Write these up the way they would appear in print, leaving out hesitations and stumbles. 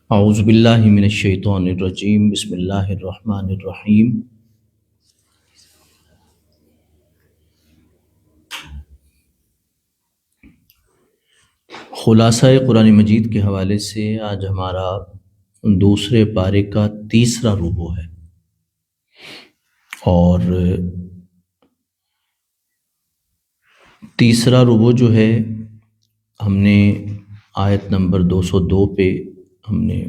اعوذ باللہ من الشیطان الرجیم، بسم اللہ الرحمن الرحیم۔ خلاصہ قرآن مجید کے حوالے سے آج ہمارا دوسرے پارے کا تیسرا ربع ہے، اور تیسرا ربع جو ہے ہم نے آیت نمبر 202 پہ ہم نے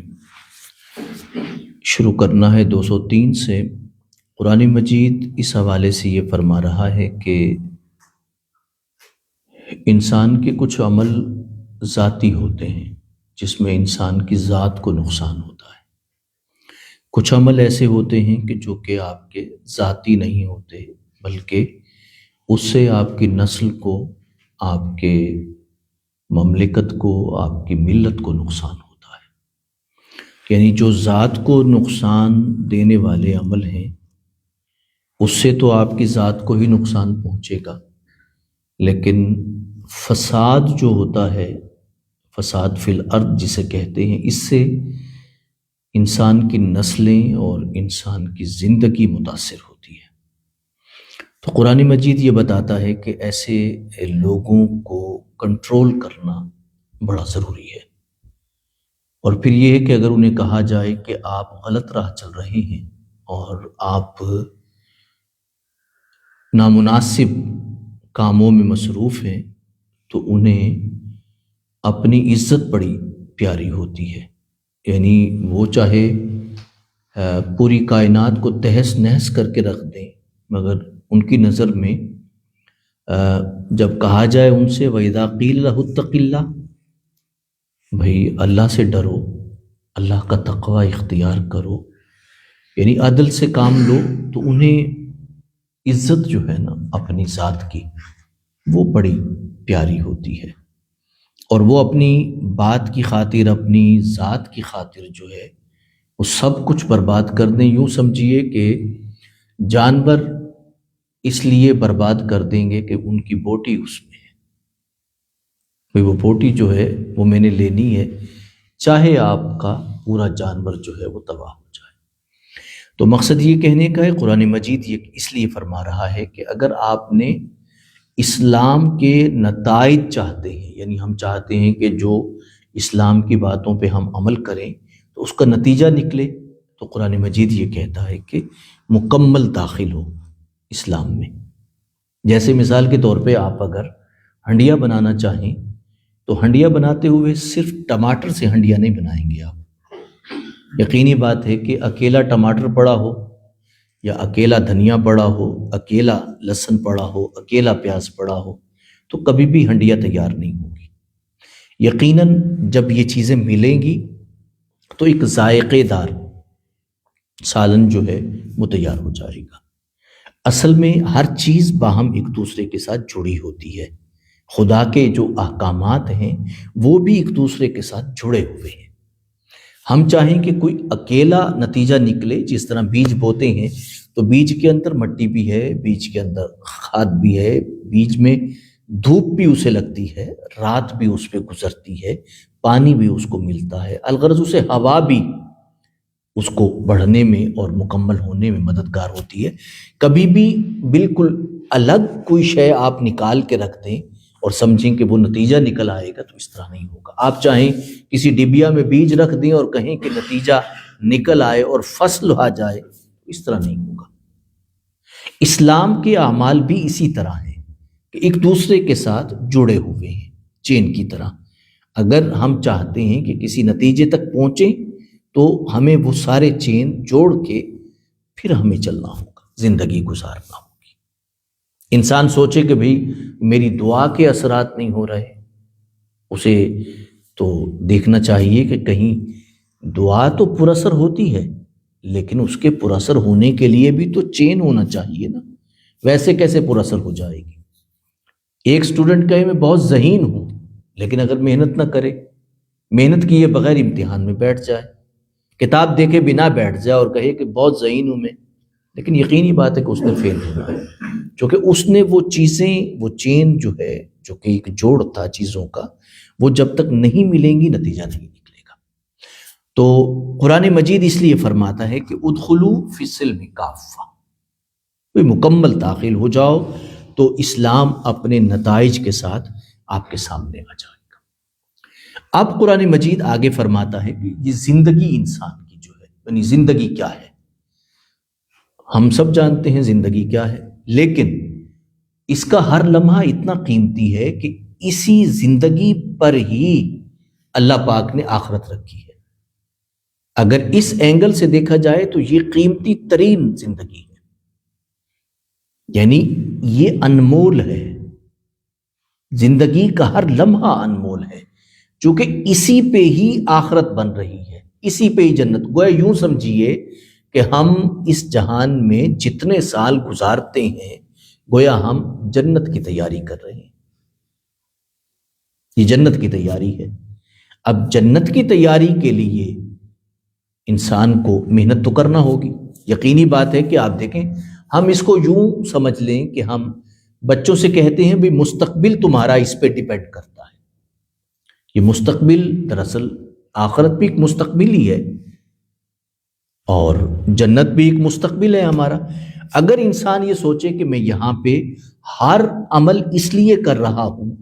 شروع کرنا ہے۔ 203 سے قرآن مجید اس حوالے سے یہ فرما رہا ہے کہ انسان کے کچھ عمل ذاتی ہوتے ہیں جس میں انسان کی ذات کو نقصان ہوتا ہے، کچھ عمل ایسے ہوتے ہیں کہ جو کہ آپ کے ذاتی نہیں ہوتے بلکہ اس سے آپ کی نسل کو، آپ کے مملکت کو، آپ کی ملت کو نقصان ہوتا ہے۔ یعنی جو ذات کو نقصان دینے والے عمل ہیں اس سے تو آپ کی ذات کو ہی نقصان پہنچے گا، لیکن فساد جو ہوتا ہے، فساد فی الارض جسے کہتے ہیں، اس سے انسان کی نسلیں اور انسان کی زندگی متاثر ہوتی ہے۔ تو قرآن مجید یہ بتاتا ہے کہ ایسے لوگوں کو کنٹرول کرنا بڑا ضروری ہے، اور پھر یہ ہے کہ اگر انہیں کہا جائے کہ آپ غلط راہ چل رہے ہیں اور آپ نامناسب کاموں میں مصروف ہیں، تو انہیں اپنی عزت بڑی پیاری ہوتی ہے۔ یعنی وہ چاہے پوری کائنات کو تہس نہس کر کے رکھ دیں، مگر ان کی نظر میں جب کہا جائے ان سے وَإِذَا قِيلَ لَهُ اتَّقِ اللَّهَ، بھئی اللہ سے ڈرو، اللہ کا تقوی اختیار کرو، یعنی عدل سے کام لو، تو انہیں عزت جو ہے نا اپنی ذات کی وہ بڑی پیاری ہوتی ہے، اور وہ اپنی بات کی خاطر، اپنی ذات کی خاطر جو ہے وہ سب کچھ برباد کر دیں۔ یوں سمجھیے کہ جانور اس لیے برباد کر دیں گے کہ ان کی بوٹی اس میں ہے، بھئی وہ بوٹی جو ہے وہ میں نے لینی ہے، چاہے آپ کا پورا جانور جو ہے وہ تباہ ہو جائے۔ تو مقصد یہ کہنے کا ہے، قرآن مجید یہ اس لیے فرما رہا ہے کہ اگر آپ نے اسلام کے نتائج چاہتے ہیں، یعنی ہم چاہتے ہیں کہ جو اسلام کی باتوں پہ ہم عمل کریں تو اس کا نتیجہ نکلے، تو قرآن مجید یہ کہتا ہے کہ مکمل داخل ہو اسلام میں۔ جیسے مثال کے طور پہ آپ اگر ہنڈیا بنانا چاہیں تو ہنڈیا بناتے ہوئے صرف ٹماٹر سے ہنڈیا نہیں بنائیں گے آپ۔ یقینی بات ہے کہ اکیلا ٹماٹر پڑا ہو یا اکیلا دھنیا پڑا ہو، اکیلا لہسن پڑا ہو، اکیلا پیاز پڑا ہو، تو کبھی بھی ہنڈیا تیار نہیں ہوگی۔ یقیناً جب یہ چیزیں ملیں گی تو ایک ذائقے دار سالن جو ہے وہ تیار ہو جائے گا۔ اصل میں ہر چیز باہم ایک دوسرے کے ساتھ جڑی ہوتی ہے، خدا کے جو احکامات ہیں وہ بھی ایک دوسرے کے ساتھ جڑے ہوئے ہیں۔ ہم چاہیں کہ کوئی اکیلا نتیجہ نکلے، جس طرح بیج بوتے ہیں تو بیج کے اندر مٹی بھی ہے، بیج کے اندر کھاد بھی ہے، بیج میں دھوپ بھی اسے لگتی ہے، رات بھی اس پہ گزرتی ہے، پانی بھی اس کو ملتا ہے، الغرض اسے ہوا بھی اس کو بڑھنے میں اور مکمل ہونے میں مددگار ہوتی ہے۔ کبھی بھی بالکل الگ کوئی شے آپ نکال کے رکھ دیں اور سمجھیں کہ وہ نتیجہ نکل آئے گا، تو اس طرح نہیں ہوگا۔ آپ چاہیں کسی ڈبیا میں بیج رکھ دیں اور کہیں کہ نتیجہ نکل آئے اور فصل آ جائے، اس طرح نہیں ہوگا۔ اسلام کے اعمال بھی اسی طرح ہیں کہ ایک دوسرے کے ساتھ جڑے ہوئے ہیں، چین کی طرح۔ اگر ہم چاہتے ہیں کہ کسی نتیجے تک پہنچیں تو ہمیں وہ سارے چین جوڑ کے پھر ہمیں چلنا ہوگا، زندگی گزارنا ہوگی۔ انسان سوچے کہ بھئی میری دعا کے اثرات نہیں ہو رہے، اسے تو دیکھنا چاہیے کہ کہیں دعا تو پر اثر ہوتی ہے، لیکن اس کے پر اثر ہونے کے لیے بھی تو چین ہونا چاہیے نا، ویسے کیسے پر اثر ہو جائے گی؟ ایک سٹوڈنٹ کہے میں بہت ذہین ہوں، لیکن اگر محنت نہ کرے، محنت کیے بغیر امتحان میں بیٹھ جائے، کتاب دیکھے بنا بیٹھ جائے اور کہے کہ بہت ذہین ہوں میں، لیکن یقینی بات ہے کہ اس نے فیل ہونا ہے، کیونکہ اس نے وہ چیزیں، وہ چین جو ہے، جو کہ ایک جوڑ تھا چیزوں کا، وہ جب تک نہیں ملیں گی نتیجہ نہیں نکلے گا۔ تو قرآن مجید اس لیے فرماتا ہے کہ ادخلوا فی السلم کافہ، کوئی مکمل داخل ہو جاؤ تو اسلام اپنے نتائج کے ساتھ آپ کے سامنے آ جائے گا۔ اب قرآن مجید آگے فرماتا ہے کہ یہ زندگی انسان کی جو ہے، یعنی زندگی کیا ہے، ہم سب جانتے ہیں زندگی کیا ہے، لیکن اس کا ہر لمحہ اتنا قیمتی ہے کہ اسی زندگی پر ہی اللہ پاک نے آخرت رکھی ہے۔ اگر اس اینگل سے دیکھا جائے تو یہ قیمتی ترین زندگی ہے، یعنی یہ انمول ہے، زندگی کا ہر لمحہ انمول ہے، چونکہ اسی پہ ہی آخرت بن رہی ہے، اسی پہ ہی جنت۔ گویا یوں سمجھیے کہ ہم اس جہان میں جتنے سال گزارتے ہیں گویا ہم جنت کی تیاری کر رہے ہیں، یہ جنت کی تیاری ہے۔ اب جنت کی تیاری کے لیے انسان کو محنت تو کرنا ہوگی، یقینی بات ہے کہ آپ دیکھیں، ہم اس کو یوں سمجھ لیں کہ ہم بچوں سے کہتے ہیں بھی مستقبل تمہارا اس پہ ڈیپینڈ کرتا ہے۔ یہ مستقبل دراصل آخرت بھی ایک مستقبل ہی ہے اور جنت بھی ایک مستقبل ہے ہمارا۔ اگر انسان یہ سوچے کہ میں یہاں پہ ہر عمل اس لیے کر رہا ہوں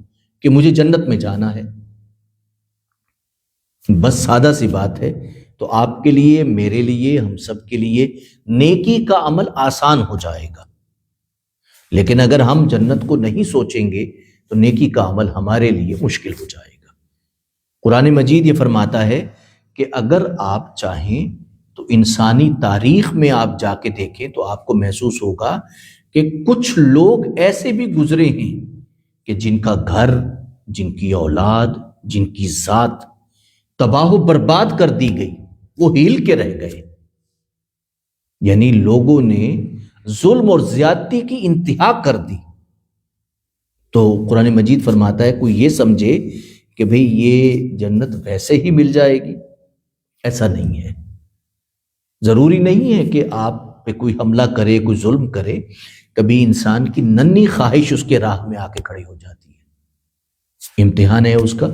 کہ مجھے جنت میں جانا ہے، بس سادہ سی بات ہے، تو آپ کے لیے، میرے لیے، ہم سب کے لیے نیکی کا عمل آسان ہو جائے گا۔ لیکن اگر ہم جنت کو نہیں سوچیں گے تو نیکی کا عمل ہمارے لیے مشکل ہو جائے گا۔ قرآن مجید یہ فرماتا ہے کہ اگر آپ چاہیں تو انسانی تاریخ میں آپ جا کے دیکھیں تو آپ کو محسوس ہوگا کہ کچھ لوگ ایسے بھی گزرے ہیں کہ جن کا گھر، جن کی اولاد، جن کی ذات تباہ و برباد کر دی گئی، وہ ہل کے رہ گئے، یعنی لوگوں نے ظلم اور زیادتی کی انتہا کر دی۔ تو قرآن مجید فرماتا ہے کوئی یہ سمجھے کہ بھئی یہ جنت ویسے ہی مل جائے گی، ایسا نہیں ہے۔ ضروری نہیں ہے کہ آپ پہ کوئی حملہ کرے، کوئی ظلم کرے، کبھی انسان کی ننھی خواہش اس کے راہ میں آ کے کھڑی ہو جاتی ہے، امتحان ہے اس کا۔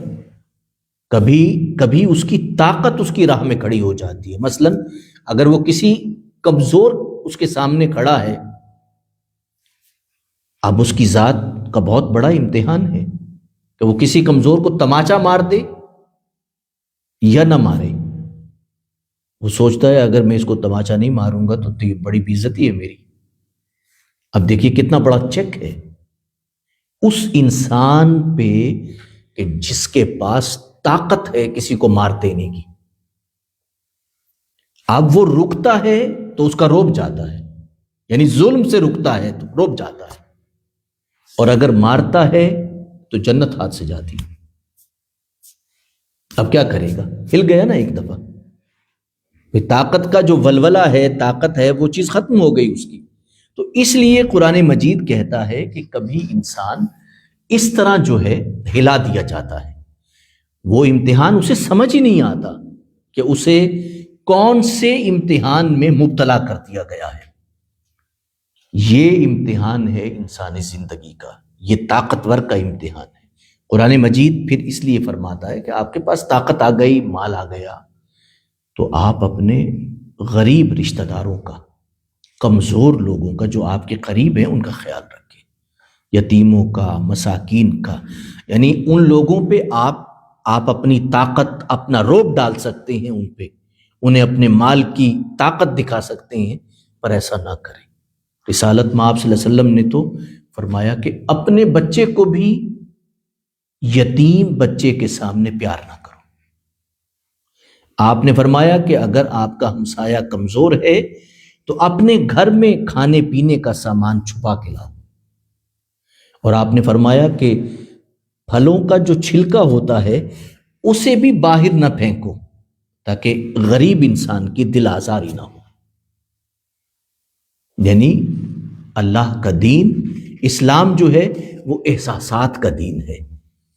کبھی اس کی طاقت اس کی راہ میں کھڑی ہو جاتی ہے، مثلا اگر وہ کسی کمزور اس کے سامنے کھڑا ہے، اب اس کی ذات کا بہت بڑا امتحان ہے کہ وہ کسی کمزور کو تماچا مار دے یا نہ مارے۔ وہ سوچتا ہے اگر میں اس کو تماچا نہیں ماروں گا تو یہ بڑی بے عزتی ہے میری۔ اب دیکھیے کتنا بڑا چیک ہے اس انسان پہ کہ جس کے پاس طاقت ہے کسی کو مار دینے کی۔ اب وہ رکتا ہے تو اس کا روب جاتا ہے، یعنی ظلم سے رکتا ہے تو روب جاتا ہے، اور اگر مارتا ہے تو جنت ہاتھ سے جاتی ہے۔ اب کیا کرے گا؟ ہل گیا نا ایک دفعہ، طاقت کا جو ولولہ ہے، طاقت ہے، وہ چیز ختم ہو گئی اس کی۔ تو اس لیے قرآن مجید کہتا ہے کہ کبھی انسان اس طرح جو ہے ہلا دیا جاتا ہے، وہ امتحان اسے سمجھ ہی نہیں آتا کہ اسے کون سے امتحان میں مبتلا کر دیا گیا ہے۔ یہ امتحان ہے انسانی زندگی کا، یہ طاقتور کا امتحان ہے۔ قرآن مجید پھر اس لیے فرماتا ہے کہ آپ کے پاس طاقت آ گئی، مال آ گیا، تو آپ اپنے غریب رشتہ داروں کا، کمزور لوگوں کا، جو آپ کے قریب ہیں، ان کا خیال رکھیں، یتیموں کا، مساکین کا، یعنی ان لوگوں پہ آپ اپنی طاقت، اپنا روب ڈال سکتے ہیں، ان پہ انہیں اپنے مال کی طاقت دکھا سکتے ہیں، پر ایسا نہ کریں۔ رسالت میں آپ صلی اللہ علیہ وسلم نے تو فرمایا کہ اپنے بچے کو بھی یتیم بچے کے سامنے پیار نہ کرو۔ آپ نے فرمایا کہ اگر آپ کا ہمسایہ کمزور ہے تو اپنے گھر میں کھانے پینے کا سامان چھپا کے لاؤ، اور آپ نے فرمایا کہ پھلوں کا جو چھلکا ہوتا ہے اسے بھی باہر نہ پھینکو تاکہ غریب انسان کی دل آزاری نہ ہو۔ یعنی اللہ کا دین، اسلام جو ہے وہ احساسات کا دین ہے،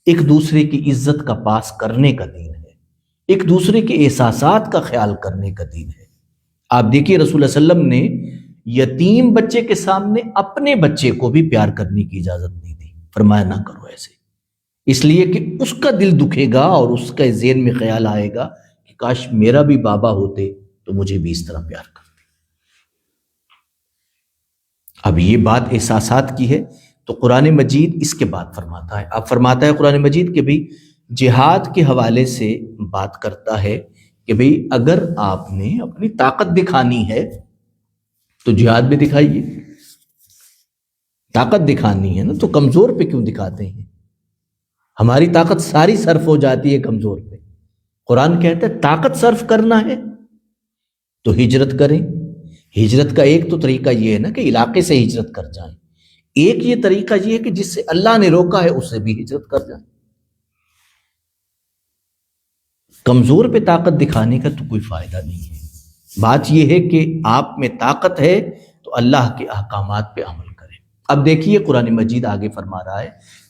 ایک دوسرے کی عزت کا پاس کرنے کا دین ہے، ایک دوسرے کے احساسات کا خیال کرنے کا دین ہے۔ آپ دیکھیے رسول اللہ علیہ وسلم نے یتیم بچے کے سامنے اپنے بچے کو بھی پیار کرنے کی اجازت نہیں دی، فرمایا نہ کرو ایسے، اس لیے کہ اس کا دل دکھے گا اور اس کا ذہن میں خیال آئے گا کہ کاش میرا بھی بابا ہوتے تو مجھے بھی اس طرح پیار کرتے۔ اب یہ بات احساسات کی ہے، تو قرآن مجید اس کے بعد فرماتا ہے، اب فرماتا ہے قرآن مجید کہ بھئی جہاد کے حوالے سے بات کرتا ہے کہ بھئی اگر آپ نے اپنی طاقت دکھانی ہے تو جہاد میں دکھائیے، طاقت دکھانی ہے نا، تو کمزور پہ کیوں دکھاتے ہیں؟ ہماری طاقت ساری صرف ہو جاتی ہے کمزور پہ۔ قرآن کہتا ہے طاقت صرف کرنا ہے تو ہجرت کریں۔ ہجرت کا ایک تو طریقہ یہ ہے نا کہ علاقے سے ہجرت کر جائیں، ایک یہ طریقہ یہ ہے کہ جس سے اللہ نے روکا ہے اس سے بھی ہجرت کر جائیں۔ کمزور پہ طاقت دکھانے کا تو کوئی فائدہ نہیں ہے۔ بات یہ ہے کہ آپ میں طاقت ہے تو اللہ کے احکامات پہ عمل کریں۔ اب دیکھیے قرآن مجید آگے فرما رہا ہے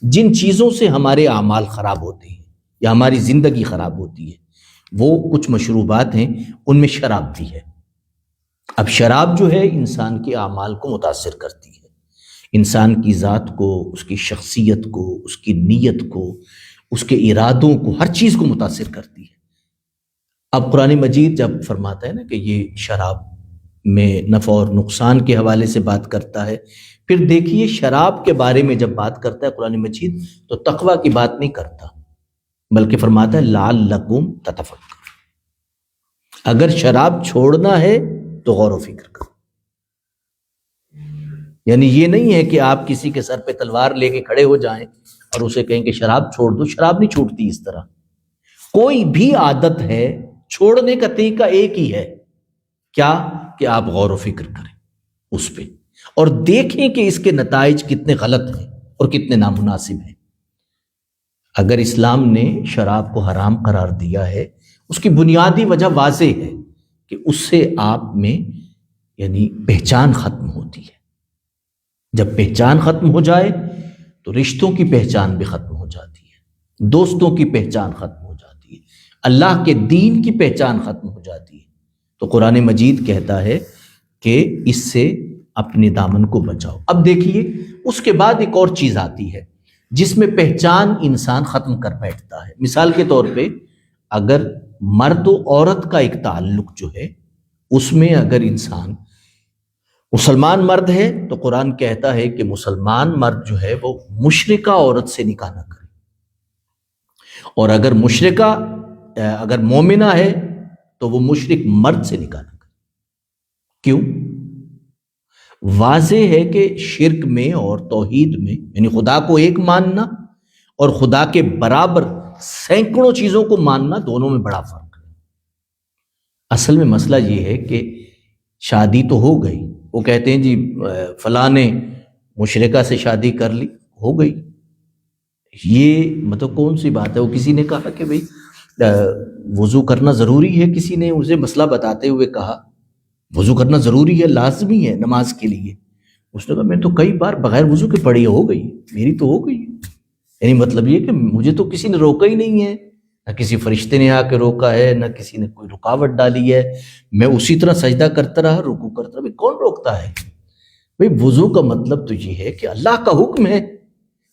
جن چیزوں سے ہمارے اعمال خراب ہوتے ہیں یا ہماری زندگی خراب ہوتی ہے وہ کچھ مشروبات ہیں، ان میں شراب بھی ہے۔ اب شراب جو ہے انسان کے اعمال کو متاثر کرتی ہے، انسان کی ذات کو، اس کی شخصیت کو، اس کی نیت کو، اس کے ارادوں کو، ہر چیز کو متاثر کرتی ہے۔ اب قرآن مجید جب فرماتا ہے نا کہ یہ شراب میں نفع اور نقصان کے حوالے سے بات کرتا ہے، پھر دیکھیے شراب کے بارے میں جب بات کرتا ہے قرآن مجید تو تقویٰ کی بات نہیں کرتا، بلکہ فرماتا ہے لعلکم تتفکرون، اگر شراب چھوڑنا ہے تو غور و فکر کرو۔ یعنی یہ نہیں ہے کہ آپ کسی کے سر پہ تلوار لے کے کھڑے ہو جائیں اور اسے کہیں کہ شراب چھوڑ دو، شراب نہیں چھوٹتی اس طرح۔ کوئی بھی عادت ہے چھوڑنے کا طریقہ ایک ہی ہے، کیا کہ آپ غور و فکر کریں اس پہ اور دیکھیں کہ اس کے نتائج کتنے غلط ہیں اور کتنے نامناسب ہیں۔ اگر اسلام نے شراب کو حرام قرار دیا ہے اس کی بنیادی وجہ واضح ہے کہ اس سے آپ میں یعنی پہچان ختم ہوتی ہے۔ جب پہچان ختم ہو جائے تو رشتوں کی پہچان بھی ختم ہو جاتی ہے، دوستوں کی پہچان ختم ہو جاتی ہے، اللہ کے دین کی پہچان ختم ہو جاتی ہے۔ تو قرآن مجید کہتا ہے کہ اس سے اپنے دامن کو بچاؤ۔ اب دیکھیے اس کے بعد ایک اور چیز آتی ہے جس میں پہچان انسان ختم کر بیٹھتا ہے۔ مثال کے طور پہ اگر مرد و عورت کا ایک تعلق جو ہے اس میں اگر انسان مسلمان مرد ہے تو قرآن کہتا ہے کہ مسلمان مرد جو ہے وہ مشرکہ عورت سے نکاح نہ کرے، اور اگر مشرکہ اگر مومنہ ہے تو وہ مشرک مرد سے نکاح نہ کرے۔ کیوں؟ واضح ہے کہ شرک میں اور توحید میں یعنی خدا کو ایک ماننا اور خدا کے برابر سینکڑوں چیزوں کو ماننا، دونوں میں بڑا فرق ہے۔ اصل میں مسئلہ یہ ہے کہ شادی تو ہو گئی، وہ کہتے ہیں جی فلاں نے مشرکہ سے شادی کر لی، ہو گئی، یہ مطلب کون سی بات ہے؟ وہ کسی نے کہا کہ بھئی وضو کرنا ضروری ہے، کسی نے اسے مسئلہ بتاتے ہوئے کہا وضو کرنا ضروری ہے، لازمی ہے نماز کے لیے۔ اس نے کہا میں تو کئی بار بغیر وضو کے پڑھی، ہو گئی، میری تو ہو گئی۔ یعنی مطلب یہ کہ مجھے تو کسی نے روکا ہی نہیں ہے، نہ کسی فرشتے نے آ کے روکا ہے، نہ کسی نے کوئی رکاوٹ ڈالی ہے، میں اسی طرح سجدہ کرتا رہا، رکوع کرتا رہا۔ بھئی کون روکتا ہے؟ بھئی وضو کا مطلب تو یہ ہے کہ اللہ کا حکم ہے۔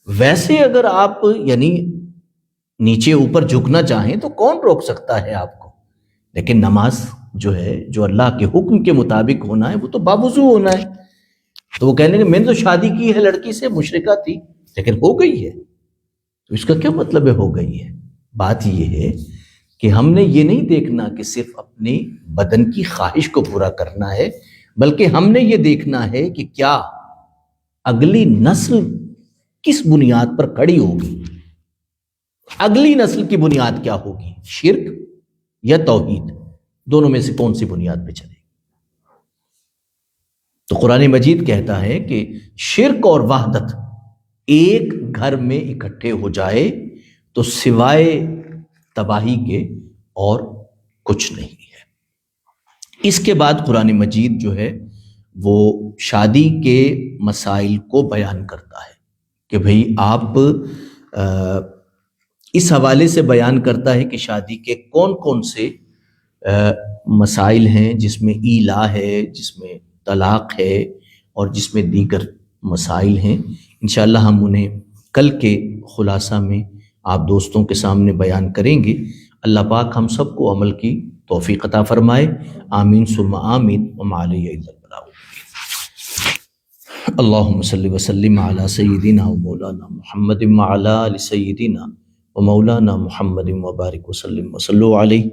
ویسے اگر آپ یعنی نیچے اوپر جھکنا چاہیں تو کون روک سکتا ہے آپ کو؟ لیکن نماز جو ہے جو اللہ کے حکم کے مطابق ہونا ہے وہ تو باوضو ہونا ہے۔ تو وہ کہنے کہ میں نے تو شادی کی ہے لڑکی سے، مشرکہ تھی لیکن ہو گئی ہے، تو اس کا کیا مطلب ہے ہو گئی ہے؟ بات یہ ہے کہ ہم نے یہ نہیں دیکھنا کہ صرف اپنے بدن کی خواہش کو پورا کرنا ہے، بلکہ ہم نے یہ دیکھنا ہے کہ کیا اگلی نسل کس بنیاد پر کھڑی ہوگی، اگلی نسل کی بنیاد کیا ہوگی، شرک یا توحید، دونوں میں سے کون سی بنیاد پہ چلے گی۔ تو قرآن مجید کہتا ہے کہ شرک اور وحدت ایک گھر میں اکٹھے ہو جائے تو سوائے تباہی کے اور کچھ نہیں ہے۔ اس کے بعد قرآن مجید جو ہے وہ شادی کے مسائل کو بیان کرتا ہے کہ بھئی آپ اس حوالے سے بیان کرتا ہے کہ شادی کے کون کون سے مسائل ہیں جس میں ایلا ہے، جس میں طلاق ہے اور جس میں دیگر مسائل ہیں۔ انشاءاللہ ہم انہیں کل کے خلاصہ میں آپ دوستوں کے سامنے بیان کریں گے۔ اللہ پاک ہم سب کو عمل کی توفیق عطا فرمائے، آمین ثم آمین، وما علیہ الا البلاغ۔ اللہم صلی وسلم علی سیدنا و مولانا محمد وعلی آل سیدنا و مولانا محمد وبارک وسلم وصلوا علیہ۔